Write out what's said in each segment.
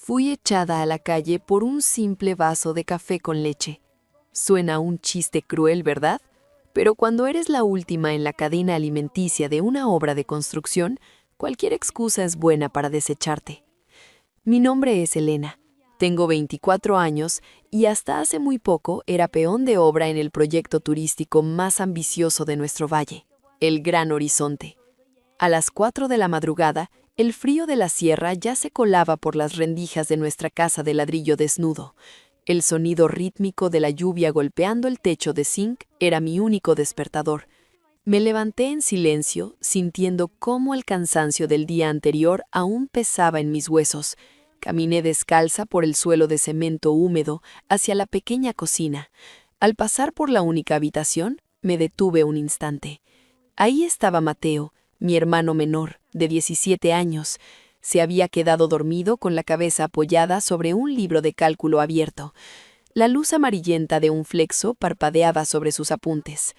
Fui echada a la calle por un simple vaso de café con leche. Suena un chiste cruel, ¿verdad? Pero cuando eres la última en la cadena alimenticia de una obra de construcción, cualquier excusa es buena para desecharte. Mi nombre es Elena. Tengo 24 años y hasta hace muy poco era peón de obra en el proyecto turístico más ambicioso de nuestro valle, el Gran Horizonte. A las 4 de la madrugada, el frío de la sierra ya se colaba por las rendijas de nuestra casa de ladrillo desnudo. El sonido rítmico de la lluvia golpeando el techo de zinc era mi único despertador. Me levanté en silencio, sintiendo cómo el cansancio del día anterior aún pesaba en mis huesos. Caminé descalza por el suelo de cemento húmedo hacia la pequeña cocina. Al pasar por la única habitación, me detuve un instante. Ahí estaba Mateo, mi hermano menor, de 17 años. Se había quedado dormido con la cabeza apoyada sobre un libro de cálculo abierto. La luz amarillenta de un flexo parpadeaba sobre sus apuntes.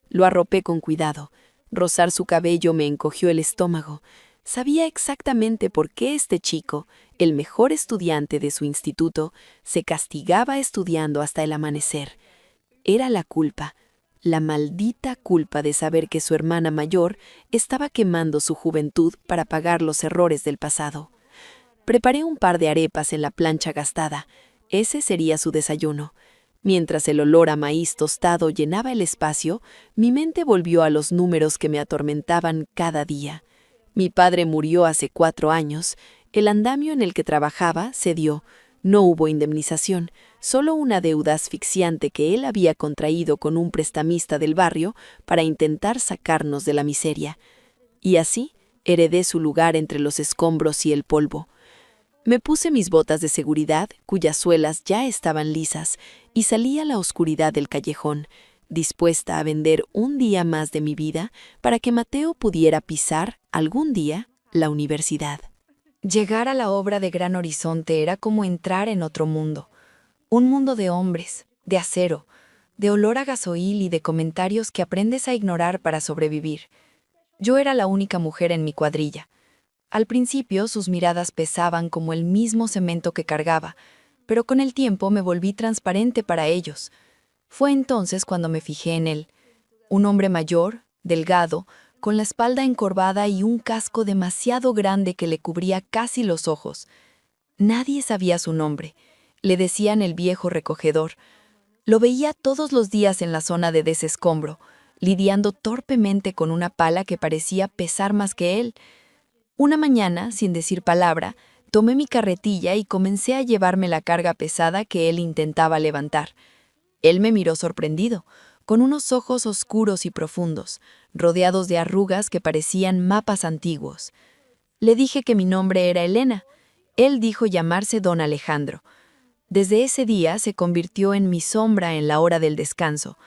Lo arropé con cuidado. Rozar su cabello me encogió el estómago. Sabía exactamente por qué este chico, el mejor estudiante de su instituto, se castigaba estudiando hasta el amanecer. Era la culpa, la maldita culpa de saber que su hermana mayor estaba quemando su juventud para pagar los errores del pasado. Preparé un par de arepas en la plancha gastada. Ese sería su desayuno. Mientras el olor a maíz tostado llenaba el espacio, mi mente volvió a los números que me atormentaban cada día. Mi padre murió hace 4 años. El andamio en el que trabajaba cedió. No hubo indemnización, solo una deuda asfixiante que él había contraído con un prestamista del barrio para intentar sacarnos de la miseria. Y así heredé su lugar entre los escombros y el polvo. Me puse mis botas de seguridad, cuyas suelas ya estaban lisas, y salí a la oscuridad del callejón, dispuesta a vender un día más de mi vida para que Mateo pudiera pisar, algún día, la universidad. Llegar a la obra de Gran Horizonte era como entrar en otro mundo. Un mundo de hombres, de acero, de olor a gasoil y de comentarios que aprendes a ignorar para sobrevivir. Yo era la única mujer en mi cuadrilla. Al principio sus miradas pesaban como el mismo cemento que cargaba, pero con el tiempo me volví transparente para ellos. Fue entonces cuando me fijé en él. Un hombre mayor, delgado, con la espalda encorvada y un casco demasiado grande que le cubría casi los ojos. Nadie sabía su nombre. Le decían el viejo recogedor. Lo veía todos los días en la zona de desescombro, lidiando torpemente con una pala que parecía pesar más que él. Una mañana, sin decir palabra, tomé mi carretilla y comencé a llevarme la carga pesada que él intentaba levantar. Él me miró sorprendido, con unos ojos oscuros y profundos, rodeados de arrugas que parecían mapas antiguos. Le dije que mi nombre era Elena. Él dijo llamarse Don Alejandro. Desde ese día se convirtió en mi sombra en la hora del descanso.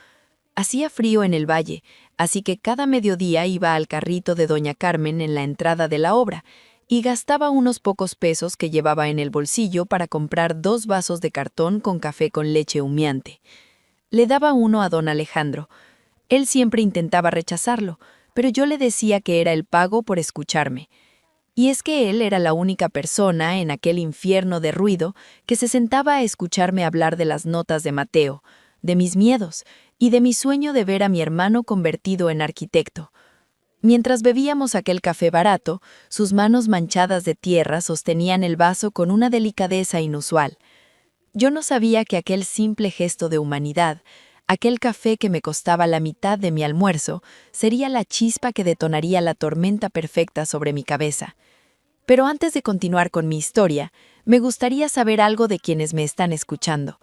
Hacía frío en el valle, así que cada mediodía iba al carrito de doña Carmen en la entrada de la obra y gastaba unos pocos pesos que llevaba en el bolsillo para comprar 2 vasos de cartón con café con leche humeante. Le daba uno a don Alejandro. Él siempre intentaba rechazarlo, pero yo le decía que era el pago por escucharme. Y es que él era la única persona en aquel infierno de ruido que se sentaba a escucharme hablar de las notas de Mateo, de mis miedos y de mi sueño de ver a mi hermano convertido en arquitecto. Mientras bebíamos aquel café barato, sus manos manchadas de tierra sostenían el vaso con una delicadeza inusual. Yo no sabía que aquel simple gesto de humanidad, aquel café que me costaba la mitad de mi almuerzo, sería la chispa que detonaría la tormenta perfecta sobre mi cabeza. Pero antes de continuar con mi historia, me gustaría saber algo de quienes me están escuchando.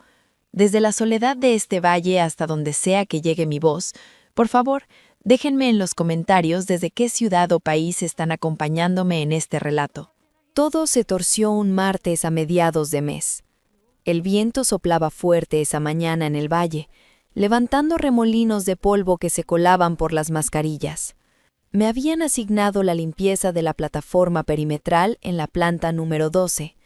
Desde la soledad de este valle hasta donde sea que llegue mi voz, por favor, déjenme en los comentarios desde qué ciudad o país están acompañándome en este relato. Todo se torció un martes a mediados de mes. El viento soplaba fuerte esa mañana en el valle, levantando remolinos de polvo que se colaban por las mascarillas. Me habían asignado la limpieza de la plataforma perimetral en la planta número 12.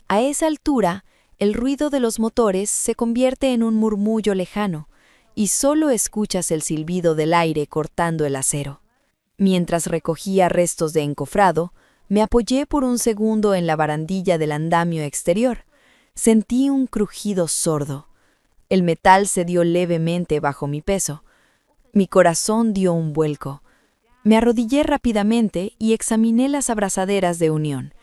A esa altura, el ruido de los motores se convierte en un murmullo lejano, y solo escuchas el silbido del aire cortando el acero. Mientras recogía restos de encofrado, Me apoyé por un segundo en la barandilla del andamio exterior. Sentí un crujido sordo. El metal cedió levemente bajo mi peso. Mi corazón dio un vuelco. Me arrodillé rápidamente y examiné las abrazaderas de unión.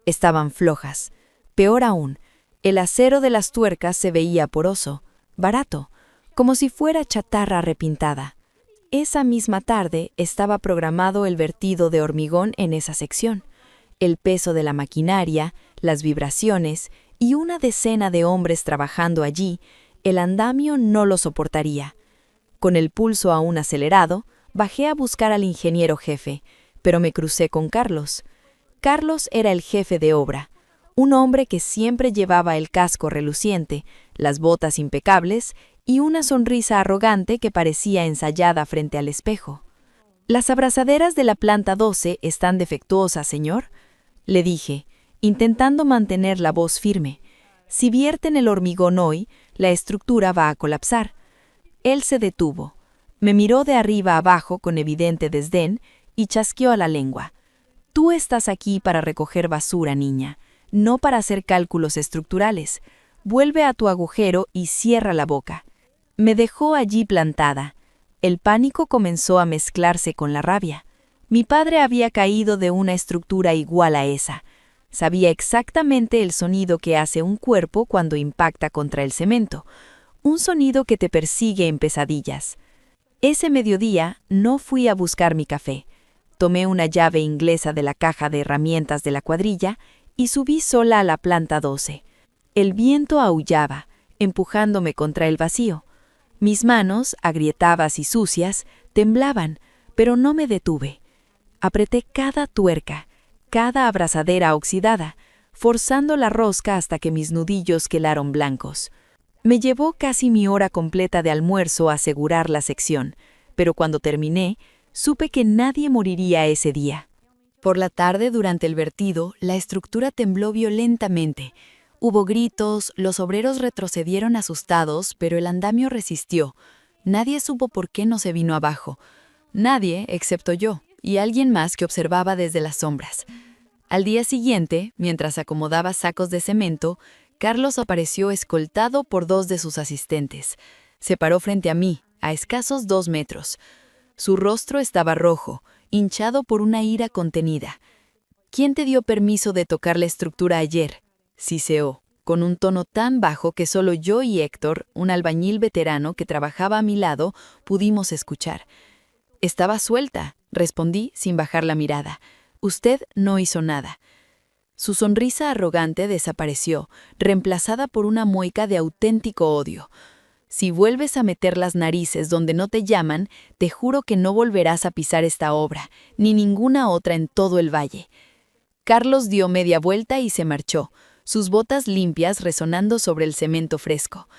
Estaban flojas. Peor aún, el acero de las tuercas se veía poroso, barato, como si fuera chatarra repintada. Esa misma tarde estaba programado el vertido de hormigón en esa sección. El peso de la maquinaria, las vibraciones y una decena de hombres trabajando allí, el andamio no lo soportaría. Con el pulso aún acelerado, bajé a buscar al ingeniero jefe, pero me crucé con Carlos. Carlos era el jefe de obra, un hombre que siempre llevaba el casco reluciente, las botas impecables y una sonrisa arrogante que parecía ensayada frente al espejo. «¿Las abrazaderas de la planta 12 están defectuosas, señor?», le dije, intentando mantener la voz firme. «Si vierten el hormigón hoy, la estructura va a colapsar». Él se detuvo, me miró de arriba abajo con evidente desdén y chasqueó a la lengua. «Tú estás aquí para recoger basura, niña, no para hacer cálculos estructurales. Vuelve a tu agujero y cierra la boca». Me dejó allí plantada. El pánico comenzó a mezclarse con la rabia. Mi padre había caído de una estructura igual a esa. Sabía exactamente el sonido que hace un cuerpo cuando impacta contra el cemento, un sonido que te persigue en pesadillas. Ese mediodía no fui a buscar mi café. Tomé una llave inglesa de la caja de herramientas de la cuadrilla y subí sola a la planta 12. El viento aullaba, empujándome contra el vacío. Mis manos, agrietadas y sucias, temblaban, pero no me detuve. Apreté cada tuerca, cada abrazadera oxidada, forzando la rosca hasta que mis nudillos quedaron blancos. Me llevó casi mi hora completa de almuerzo asegurar la sección, pero cuando terminé, supe que nadie moriría ese día. Por la tarde, durante el vertido, la estructura tembló violentamente. Hubo gritos, los obreros retrocedieron asustados, pero el andamio resistió. Nadie supo por qué no se vino abajo. Nadie, excepto yo, y alguien más que observaba desde las sombras. Al día siguiente, mientras acomodaba sacos de cemento, Carlos apareció escoltado por 2 de sus asistentes. Se paró frente a mí, a escasos 2 metros. Su rostro estaba rojo, hinchado por una ira contenida. «¿Quién te dio permiso de tocar la estructura ayer?», siseó, con un tono tan bajo que solo yo y Héctor, un albañil veterano que trabajaba a mi lado, pudimos escuchar. «Estaba suelta», respondí sin bajar la mirada. «Usted no hizo nada». Su sonrisa arrogante desapareció, reemplazada por una mueca de auténtico odio. «Si vuelves a meter las narices donde no te llaman, te juro que no volverás a pisar esta obra, ni ninguna otra en todo el valle». Carlos dio media vuelta y se marchó, sus botas limpias resonando sobre el cemento fresco.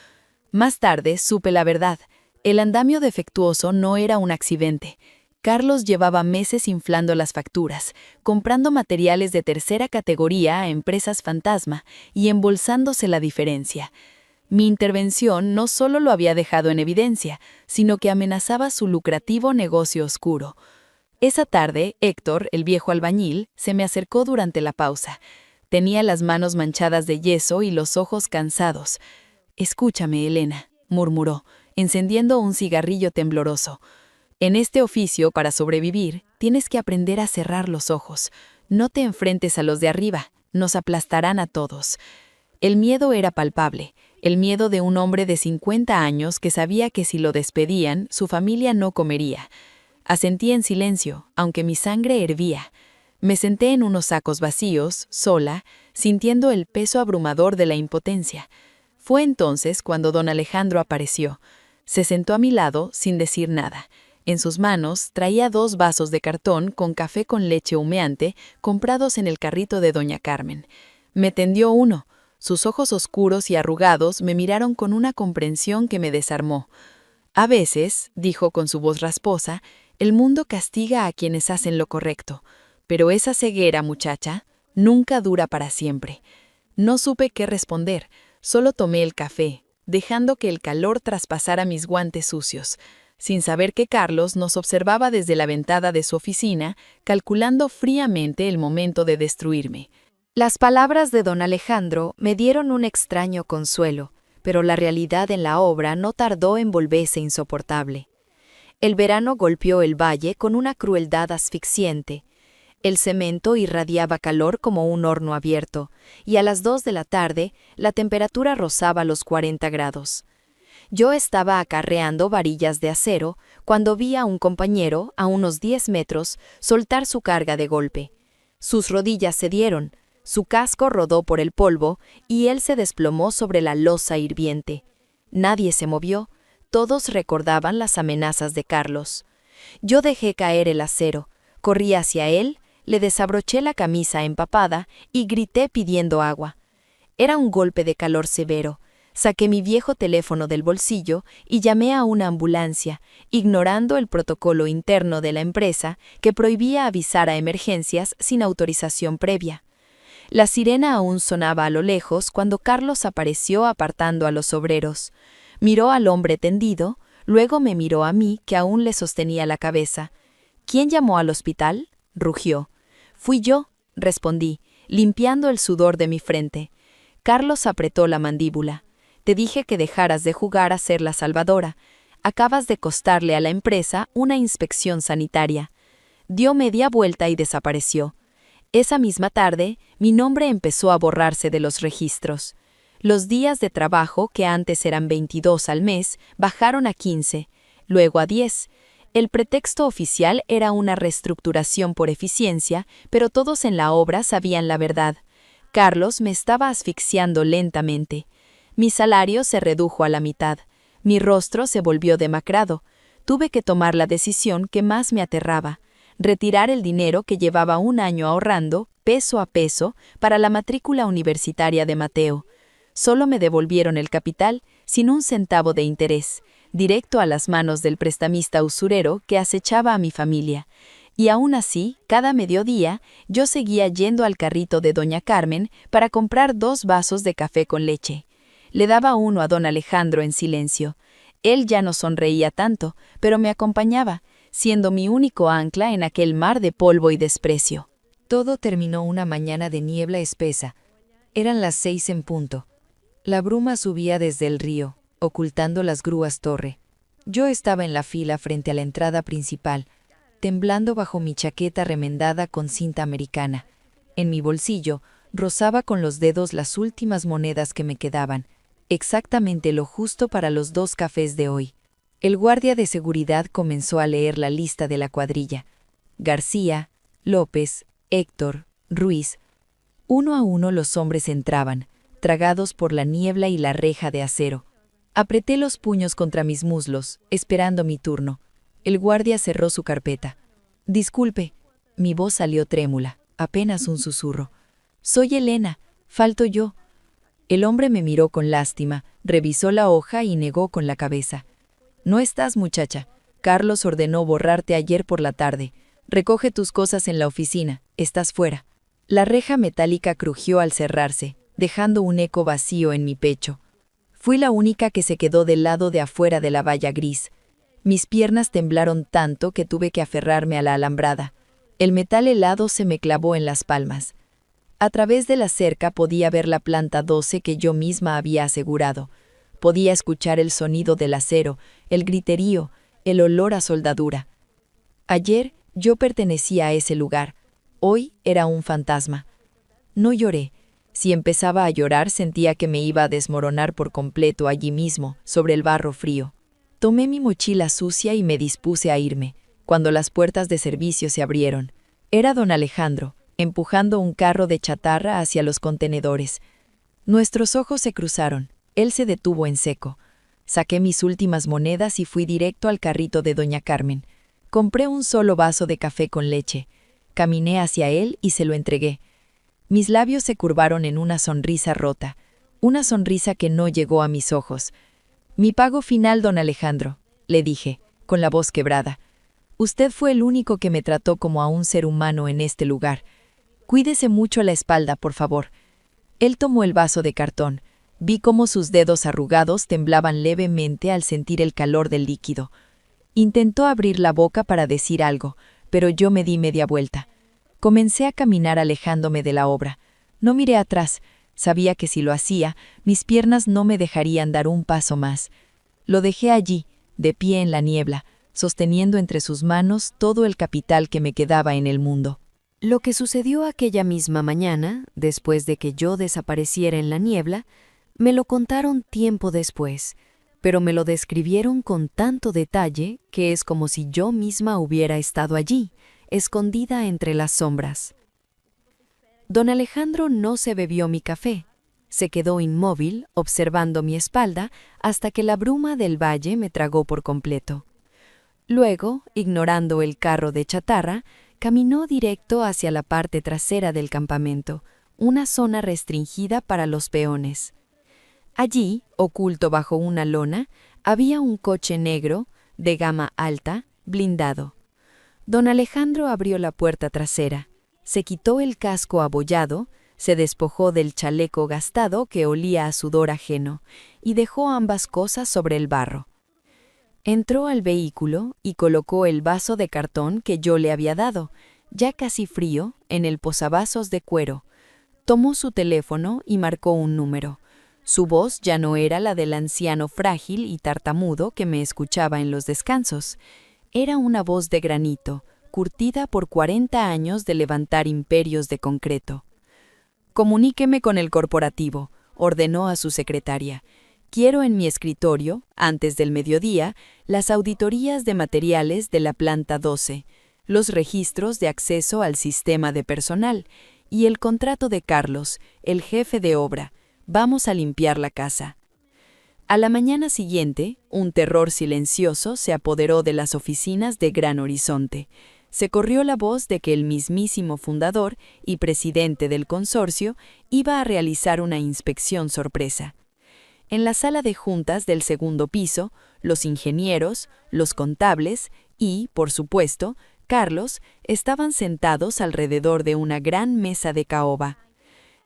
Más tarde supe la verdad. El andamio defectuoso no era un accidente. Carlos llevaba meses inflando las facturas, comprando materiales de tercera categoría a empresas fantasma y embolsándose la diferencia. Mi intervención no solo lo había dejado en evidencia, sino que amenazaba su lucrativo negocio oscuro. Esa tarde, Héctor, el viejo albañil, se me acercó durante la pausa. Tenía las manos manchadas de yeso y los ojos cansados. «Escúchame, Elena», murmuró, encendiendo un cigarrillo tembloroso. «En este oficio, para sobrevivir, tienes que aprender a cerrar los ojos. No te enfrentes a los de arriba, nos aplastarán a todos». El miedo era palpable, el miedo de un hombre de 50 años que sabía que si lo despedían, su familia no comería. Asentí en silencio, aunque mi sangre hervía. Me senté en unos sacos vacíos, sola, sintiendo el peso abrumador de la impotencia. Fue entonces cuando don Alejandro apareció. Se sentó a mi lado sin decir nada. En sus manos traía 2 vasos de cartón con café con leche humeante comprados en el carrito de doña Carmen. Me tendió uno. Sus ojos oscuros y arrugados me miraron con una comprensión que me desarmó. «A veces», dijo con su voz rasposa, «el mundo castiga a quienes hacen lo correcto, pero esa ceguera, muchacha, nunca dura para siempre». No supe qué responder, solo tomé el café, dejando que el calor traspasara mis guantes sucios. sin saber que Carlos nos observaba desde la ventana de su oficina, calculando fríamente el momento de destruirme. Las palabras de don Alejandro me dieron un extraño consuelo, pero la realidad en la obra no tardó en volverse insoportable. El verano golpeó el valle con una crueldad asfixiante. El cemento irradiaba calor como un horno abierto, y a las 2 de la tarde la temperatura rozaba los 40 grados. Yo estaba acarreando varillas de acero cuando vi a un compañero, a unos 10 metros, soltar su carga de golpe. Sus rodillas cedieron, su casco rodó por el polvo y él se desplomó sobre la losa hirviente. Nadie se movió, todos recordaban las amenazas de Carlos. Yo dejé caer el acero, corrí hacia él, le desabroché la camisa empapada y grité pidiendo agua. Era un golpe de calor severo. Saqué mi viejo teléfono del bolsillo y llamé a una ambulancia, ignorando el protocolo interno de la empresa que prohibía avisar a emergencias sin autorización previa. La sirena aún sonaba a lo lejos cuando Carlos apareció apartando a los obreros. Miró al hombre tendido, luego me miró a mí que aún le sostenía la cabeza. ¿Quién llamó al hospital?, rugió. Fui yo, respondí, limpiando el sudor de mi frente. Carlos apretó la mandíbula. Te dije que dejaras de jugar a ser la salvadora. Acabas de costarle a la empresa una inspección sanitaria. Dio media vuelta y desapareció. Esa misma tarde, mi nombre empezó a borrarse de los registros. Los días de trabajo, que antes eran 22 al mes, bajaron a 15, luego a 10. El pretexto oficial era una reestructuración por eficiencia, pero todos en la obra sabían la verdad. Carlos me estaba asfixiando lentamente. Mi salario se redujo a la mitad. Mi rostro se volvió demacrado. Tuve que tomar la decisión que más me aterraba: retirar el dinero que llevaba un año ahorrando, peso a peso, para la matrícula universitaria de Mateo. Solo me devolvieron el capital, sin un centavo de interés, directo a las manos del prestamista usurero que acechaba a mi familia. Y aún así, cada mediodía, yo seguía yendo al carrito de doña Carmen para comprar 2 vasos de café con leche. Le daba uno a don Alejandro en silencio. Él ya no sonreía tanto, pero me acompañaba, siendo mi único ancla en aquel mar de polvo y desprecio. Todo terminó una mañana de niebla espesa. Eran las 6 en punto. La bruma subía desde el río, ocultando las grúas torre. Yo estaba en la fila frente a la entrada principal, temblando bajo mi chaqueta remendada con cinta americana. En mi bolsillo, rozaba con los dedos las últimas monedas que me quedaban, exactamente lo justo para los 2 cafés de hoy. El guardia de seguridad comenzó a leer la lista de la cuadrilla. García, López, Héctor, Ruiz. Uno a uno los hombres entraban, tragados por la niebla y la reja de acero. Apreté los puños contra mis muslos, esperando mi turno. El guardia cerró su carpeta. Disculpe, mi voz salió trémula, apenas un susurro. Soy Elena, falto yo. El hombre me miró con lástima, revisó la hoja y negó con la cabeza. No estás, muchacha. Carlos ordenó borrarte ayer por la tarde. Recoge tus cosas en la oficina, estás fuera. La reja metálica crujió al cerrarse, dejando un eco vacío en mi pecho. Fui la única que se quedó del lado de afuera de la valla gris. Mis piernas temblaron tanto que tuve que aferrarme a la alambrada. El metal helado se me clavó en las palmas. A través de la cerca podía ver la planta 12 que yo misma había asegurado. Podía escuchar el sonido del acero, el griterío, el olor a soldadura. Ayer yo pertenecía a ese lugar. Hoy era un fantasma. No lloré. Si empezaba a llorar sentía que me iba a desmoronar por completo allí mismo, sobre el barro frío. Tomé mi mochila sucia y me dispuse a irme, cuando las puertas de servicio se abrieron. Era don Alejandro, empujando un carro de chatarra hacia los contenedores. Nuestros ojos se cruzaron. Él se detuvo en seco. Saqué mis últimas monedas y fui directo al carrito de doña Carmen. Compré un solo vaso de café con leche. Caminé hacia él y se lo entregué. Mis labios se curvaron en una sonrisa rota, una sonrisa que no llegó a mis ojos. Mi pago final, don Alejandro, le dije, con la voz quebrada. Usted fue el único que me trató como a un ser humano en este lugar. Cuídese mucho la espalda, por favor. Él tomó el vaso de cartón. Vi cómo sus dedos arrugados temblaban levemente al sentir el calor del líquido. Intentó abrir la boca para decir algo, pero yo me di media vuelta. Comencé a caminar alejándome de la obra. No miré atrás. Sabía que si lo hacía, mis piernas no me dejarían dar un paso más. Lo dejé allí, de pie en la niebla, sosteniendo entre sus manos todo el capital que me quedaba en el mundo. Lo que sucedió aquella misma mañana, después de que yo desapareciera en la niebla, me lo contaron tiempo después, pero me lo describieron con tanto detalle que es como si yo misma hubiera estado allí, escondida entre las sombras. Don Alejandro no se bebió mi café. Se quedó inmóvil, observando mi espalda, hasta que la bruma del valle me tragó por completo. Luego, ignorando el carro de chatarra, caminó directo hacia la parte trasera del campamento, una zona restringida para los peones. Allí, oculto bajo una lona, había un coche negro, de gama alta, blindado. Don Alejandro abrió la puerta trasera, se quitó el casco abollado, se despojó del chaleco gastado que olía a sudor ajeno y dejó ambas cosas sobre el barro. Entró al vehículo y colocó el vaso de cartón que yo le había dado, ya casi frío, en el posavasos de cuero. Tomó su teléfono y marcó un número. Su voz ya no era la del anciano frágil y tartamudo que me escuchaba en los descansos. Era una voz de granito, curtida por 40 años de levantar imperios de concreto. «Comuníqueme con el corporativo», ordenó a su secretaria. «Quiero en mi escritorio, antes del mediodía, las auditorías de materiales de la planta 12, los registros de acceso al sistema de personal y el contrato de Carlos, el jefe de obra. Vamos a limpiar la casa». A la mañana siguiente, un terror silencioso se apoderó de las oficinas de Gran Horizonte. Se corrió la voz de que el mismísimo fundador y presidente del consorcio iba a realizar una inspección sorpresa. En la sala de juntas del segundo piso, los ingenieros, los contables y, por supuesto, Carlos estaban sentados alrededor de una gran mesa de caoba.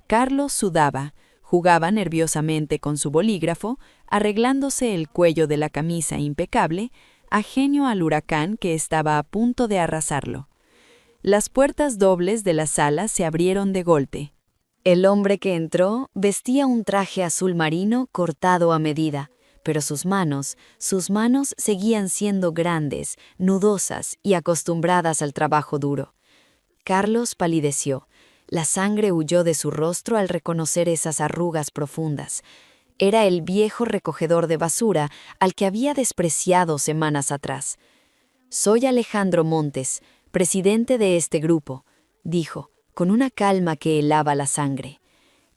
Carlos sudaba, jugaba nerviosamente con su bolígrafo, arreglándose el cuello de la camisa impecable, ajeno al huracán que estaba a punto de arrasarlo. Las puertas dobles de la sala se abrieron de golpe. El hombre que entró vestía un traje azul marino cortado a medida, pero sus manos seguían siendo grandes, nudosas y acostumbradas al trabajo duro. Carlos palideció. La sangre huyó de su rostro al reconocer esas arrugas profundas. Era el viejo recogedor de basura al que había despreciado semanas atrás. «Soy Alejandro Montes, presidente de este grupo», dijo, con una calma que helaba la sangre.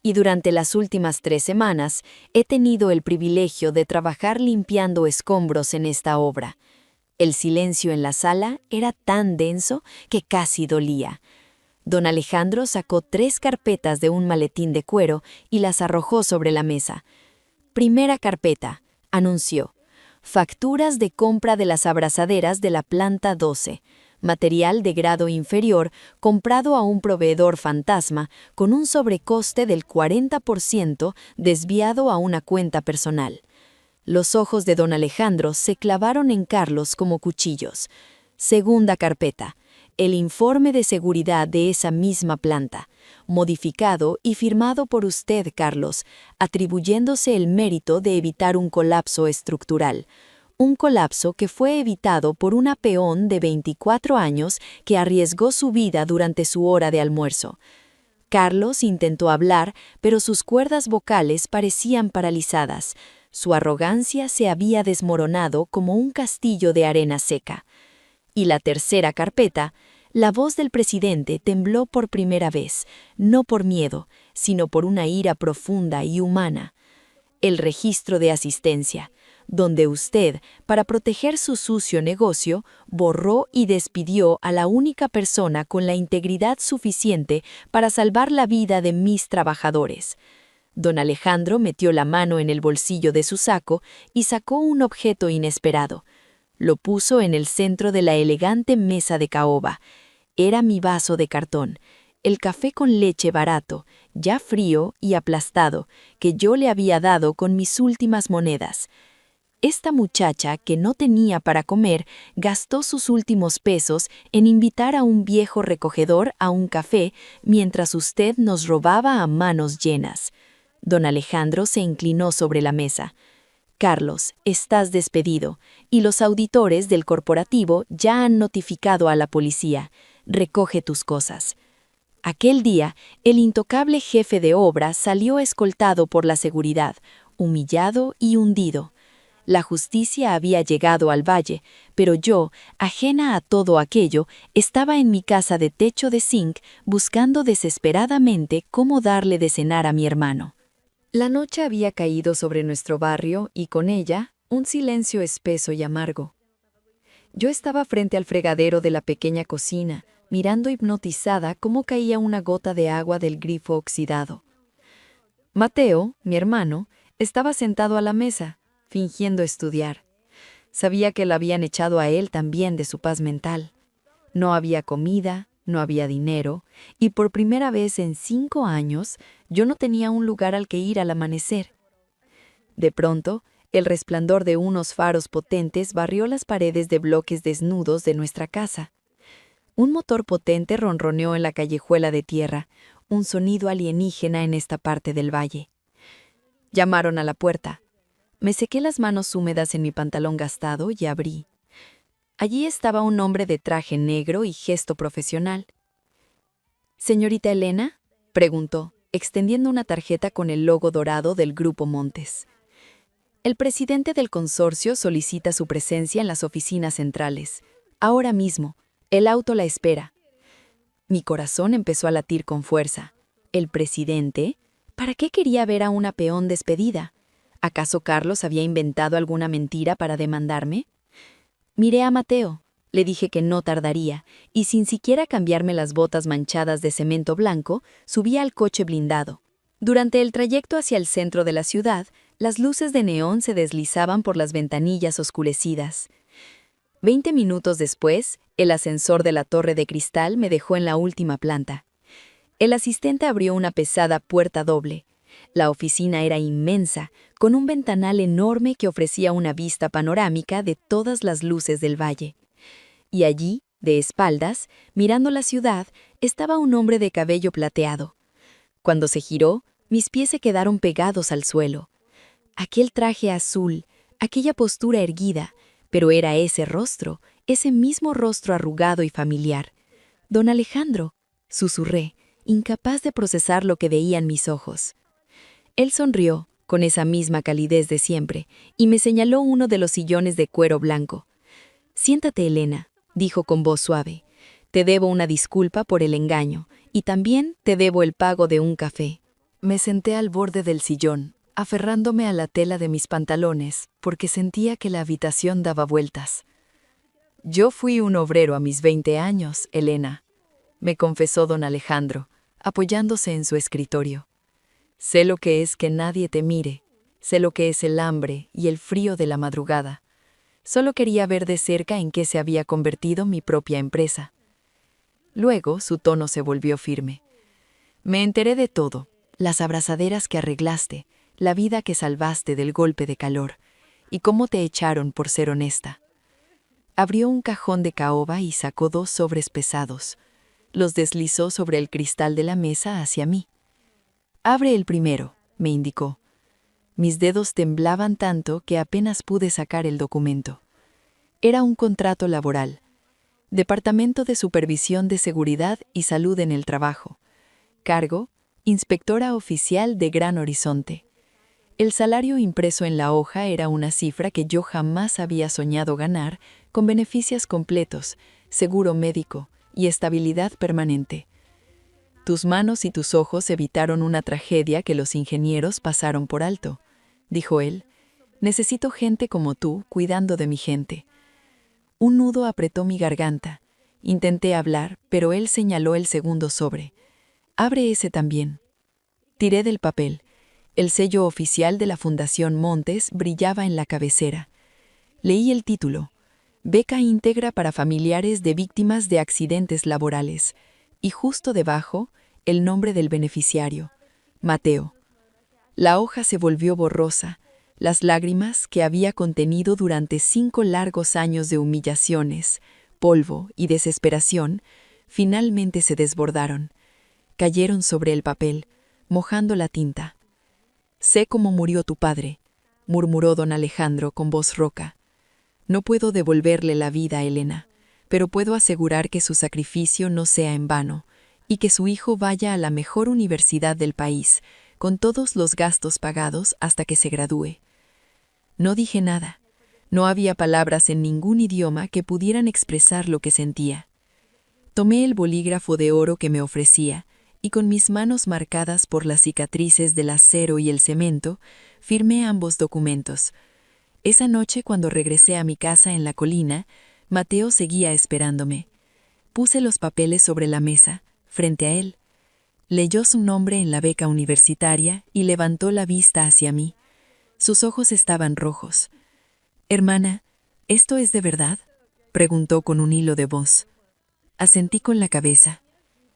«Y durante las últimas 3 semanas he tenido el privilegio de trabajar limpiando escombros en esta obra». El silencio en la sala era tan denso que casi dolía. Don Alejandro sacó 3 carpetas de un maletín de cuero y las arrojó sobre la mesa. «Primera carpeta», anunció. «Facturas de compra de las abrazaderas de la planta 12. Material de grado inferior comprado a un proveedor fantasma con un sobrecoste del 40% desviado a una cuenta personal». Los ojos de don Alejandro se clavaron en Carlos como cuchillos. Segunda carpeta. El informe de seguridad de esa misma planta, modificado y firmado por usted, Carlos, atribuyéndose el mérito de evitar un colapso estructural. Un colapso que fue evitado por una peón de 24 años que arriesgó su vida durante su hora de almuerzo. Carlos intentó hablar, pero sus cuerdas vocales parecían paralizadas. Su arrogancia se había desmoronado como un castillo de arena seca. Y la tercera carpeta, la voz del presidente tembló por primera vez, no por miedo, sino por una ira profunda y humana. El registro de asistencia, donde usted, para proteger su sucio negocio, borró y despidió a la única persona con la integridad suficiente para salvar la vida de mis trabajadores. Don Alejandro metió la mano en el bolsillo de su saco y sacó un objeto inesperado. Lo puso en el centro de la elegante mesa de caoba. Era mi vaso de cartón, el café con leche barato, ya frío y aplastado, que yo le había dado con mis últimas monedas. Esta muchacha, que no tenía para comer, gastó sus últimos pesos en invitar a un viejo recogedor a un café mientras usted nos robaba a manos llenas. Don Alejandro se inclinó sobre la mesa. Carlos, estás despedido, y los auditores del corporativo ya han notificado a la policía. Recoge tus cosas. Aquel día, el intocable jefe de obra salió escoltado por la seguridad, humillado y hundido. La justicia había llegado al valle, pero yo, ajena a todo aquello, estaba en mi casa de techo de zinc buscando desesperadamente cómo darle de cenar a mi hermano. La noche había caído sobre nuestro barrio y con ella un silencio espeso y amargo. Yo estaba frente al fregadero de la pequeña cocina, mirando hipnotizada cómo caía una gota de agua del grifo oxidado. Mateo, mi hermano, estaba sentado a la mesa, fingiendo estudiar. Sabía que lo habían echado a él también de su paz mental. No había comida, no había dinero, y por primera vez en 5 años yo no tenía un lugar al que ir al amanecer. De pronto, el resplandor de unos faros potentes barrió las paredes de bloques desnudos de nuestra casa. Un motor potente ronroneó en la callejuela de tierra, un sonido alienígena en esta parte del valle. Llamaron a la puerta. Me sequé las manos húmedas en mi pantalón gastado y abrí. Allí estaba un hombre de traje negro y gesto profesional. «¿Señorita Elena?», preguntó, extendiendo una tarjeta con el logo dorado del Grupo Montes. «El presidente del consorcio solicita su presencia en las oficinas centrales. Ahora mismo. El auto la espera». Mi corazón empezó a latir con fuerza. ¿El presidente? ¿Para qué quería ver a una peón despedida? ¿Acaso Carlos había inventado alguna mentira para demandarme? Miré a Mateo. Le dije que no tardaría, y sin siquiera cambiarme las botas manchadas de cemento blanco, subí al coche blindado. Durante el trayecto hacia el centro de la ciudad, las luces de neón se deslizaban por las ventanillas oscurecidas. 20 minutos después, el ascensor de la torre de cristal me dejó en la última planta. El asistente abrió una pesada puerta doble. La oficina era inmensa, con un ventanal enorme que ofrecía una vista panorámica de todas las luces del valle. Y allí, de espaldas, mirando la ciudad, estaba un hombre de cabello plateado. Cuando se giró, mis pies se quedaron pegados al suelo. Aquel traje azul, aquella postura erguida, pero era ese rostro, ese mismo rostro arrugado y familiar. «Don Alejandro», susurré, incapaz de procesar lo que veían mis ojos. Él sonrió, con esa misma calidez de siempre, y me señaló uno de los sillones de cuero blanco. «Siéntate, Elena», dijo con voz suave. «Te debo una disculpa por el engaño, y también te debo el pago de un café». Me senté al borde del sillón, aferrándome a la tela de mis pantalones, porque sentía que la habitación daba vueltas. «Yo fui un obrero a mis 20 años, Elena», me confesó don Alejandro, apoyándose en su escritorio. «Sé lo que es que nadie te mire, sé lo que es el hambre y el frío de la madrugada. Solo quería ver de cerca en qué se había convertido mi propia empresa». Luego su tono se volvió firme. «Me enteré de todo, las abrazaderas que arreglaste, la vida que salvaste del golpe de calor, y cómo te echaron por ser honesta». Abrió un cajón de caoba y sacó 2 sobres pesados. Los deslizó sobre el cristal de la mesa hacia mí. «Abre el primero», me indicó. Mis dedos temblaban tanto que apenas pude sacar el documento. Era un contrato laboral. Departamento de Supervisión de Seguridad y Salud en el Trabajo. Cargo: inspectora oficial de Gran Horizonte. El salario impreso en la hoja era una cifra que yo jamás había soñado ganar, con beneficios completos, seguro médico y estabilidad permanente. «Tus manos y tus ojos evitaron una tragedia que los ingenieros pasaron por alto», dijo él. «Necesito gente como tú cuidando de mi gente». Un nudo apretó mi garganta. Intenté hablar, pero él señaló el segundo sobre. «Abre ese también». Tiré del papel. El sello oficial de la Fundación Montes brillaba en la cabecera. Leí el título: «Beca íntegra para familiares de víctimas de accidentes laborales», y justo debajo, el nombre del beneficiario: Mateo. La hoja se volvió borrosa. Las lágrimas que había contenido durante 5 largos años de humillaciones, polvo y desesperación, finalmente se desbordaron. Cayeron sobre el papel, mojando la tinta. «Sé cómo murió tu padre», murmuró don Alejandro con voz rouca. «No puedo devolverle la vida a Elena, pero puedo asegurar que su sacrificio no sea en vano, y que su hijo vaya a la mejor universidad del país, con todos los gastos pagados hasta que se gradúe». No dije nada. No había palabras en ningún idioma que pudieran expresar lo que sentía. Tomé el bolígrafo de oro que me ofrecía, y con mis manos marcadas por las cicatrices del acero y el cemento, firmé ambos documentos. Esa noche, cuando regresé a mi casa en la colina, Mateo seguía esperándome. Puse los papeles sobre la mesa, frente a él. Leyó su nombre en la beca universitaria y levantó la vista hacia mí. Sus ojos estaban rojos. «Hermana, ¿esto es de verdad?», preguntó con un hilo de voz. Asentí con la cabeza.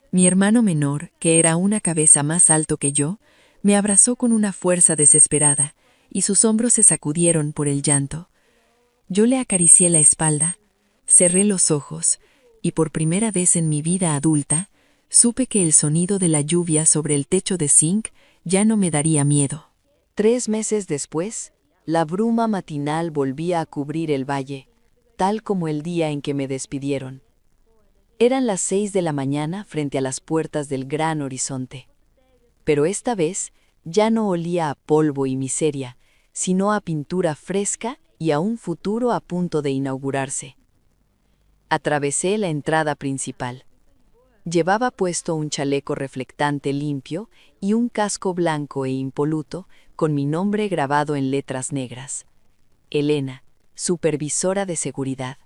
Mi hermano menor, que era una cabeza más alto que yo, me abrazó con una fuerza desesperada, y sus hombros se sacudieron por el llanto. Yo le acaricié la espalda, cerré los ojos, y por primera vez en mi vida adulta, supe que el sonido de la lluvia sobre el techo de zinc ya no me daría miedo. 3 meses después, la bruma matinal volvía a cubrir el valle, tal como el día en que me despidieron. Eran las 6 de la mañana frente a las puertas del Gran Horizonte. Pero esta vez ya no olía a polvo y miseria, sino a pintura fresca y a un futuro a punto de inaugurarse. Atravesé la entrada principal. Llevaba puesto un chaleco reflectante limpio y un casco blanco e impoluto con mi nombre grabado en letras negras. Elena, supervisora de seguridad.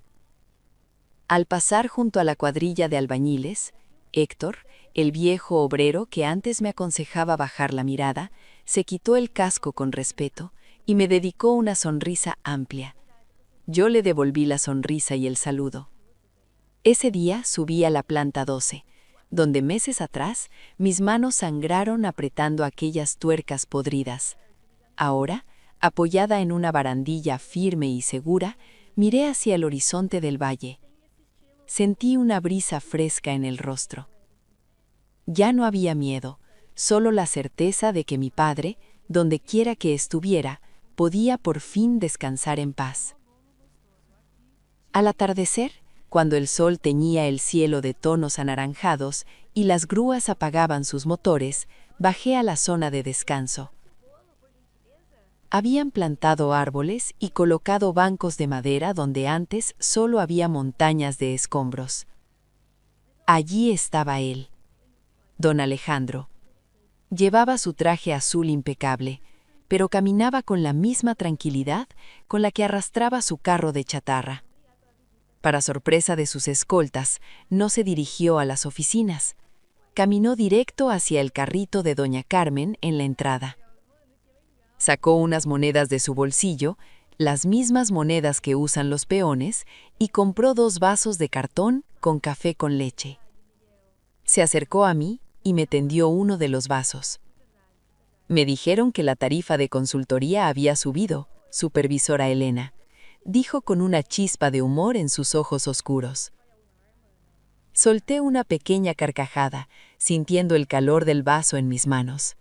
Al pasar junto a la cuadrilla de albañiles, Héctor, el viejo obrero que antes me aconsejaba bajar la mirada, se quitó el casco con respeto y me dedicó una sonrisa amplia. Yo le devolví la sonrisa y el saludo. Ese día subí a la planta 12, donde meses atrás mis manos sangraron apretando aquellas tuercas podridas. Ahora, apoyada en una barandilla firme y segura, miré hacia el horizonte del valle. Sentí una brisa fresca en el rostro. Ya no había miedo, solo la certeza de que mi padre, donde quiera que estuviera, podía por fin descansar en paz. Al atardecer, cuando el sol teñía el cielo de tonos anaranjados y las grúas apagaban sus motores, bajé a la zona de descanso. Habían plantado árboles y colocado bancos de madera donde antes solo había montañas de escombros. Allí estaba él, don Alejandro. Llevaba su traje azul impecable, pero caminaba con la misma tranquilidad con la que arrastraba su carro de chatarra. Para sorpresa de sus escoltas, no se dirigió a las oficinas. Caminó directo hacia el carrito de doña Carmen en la entrada. Sacó unas monedas de su bolsillo, las mismas monedas que usan los peones, y compró 2 vasos de cartón con café con leche. Se acercó a mí y me tendió uno de los vasos. Me dijeron que la tarifa de consultoría había subido, supervisora Elena, dijo con una chispa de humor en sus ojos oscuros. Solté una pequeña carcajada, sintiendo el calor del vaso en mis manos.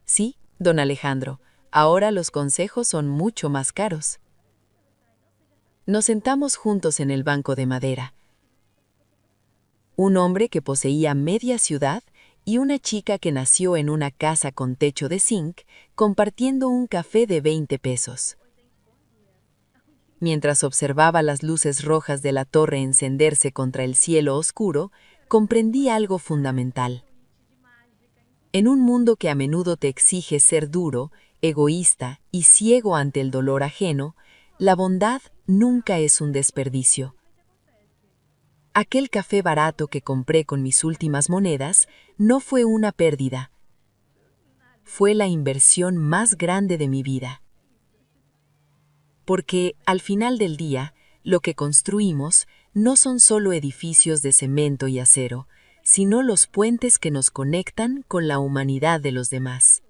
Sí, don Alejandro, ahora los consejos son mucho más caros. Nos sentamos juntos en el banco de madera. Un hombre que poseía media ciudad y una chica que nació en una casa con techo de zinc, compartiendo un café de 20 pesos. Mientras observaba las luces rojas de la torre encenderse contra el cielo oscuro, comprendí algo fundamental. En un mundo que a menudo te exige ser duro, egoísta y ciego ante el dolor ajeno, la bondad nunca es un desperdicio. Aquel café barato que compré con mis últimas monedas no fue una pérdida. Fue la inversión más grande de mi vida. Porque, al final del día, lo que construimos no son solo edificios de cemento y acero, sino los puentes que nos conectan con la humanidad de los demás.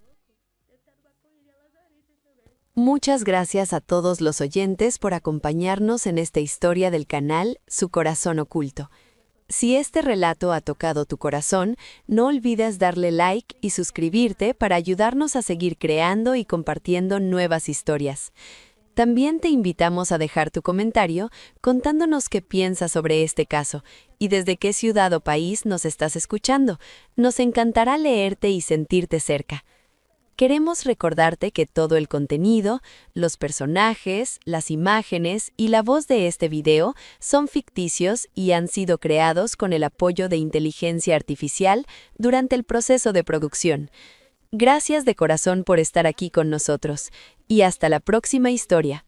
Muchas gracias a todos los oyentes por acompañarnos en esta historia del canal Su Corazón Oculto. Si este relato ha tocado tu corazón, no olvides darle like y suscribirte para ayudarnos a seguir creando y compartiendo nuevas historias. También te invitamos a dejar tu comentario contándonos qué piensas sobre este caso y desde qué ciudad o país nos estás escuchando. Nos encantará leerte y sentirte cerca. Queremos recordarte que todo el contenido, los personajes, las imágenes y la voz de este video son ficticios y han sido creados con el apoyo de inteligencia artificial durante el proceso de producción. Gracias de corazón por estar aquí con nosotros y hasta la próxima historia.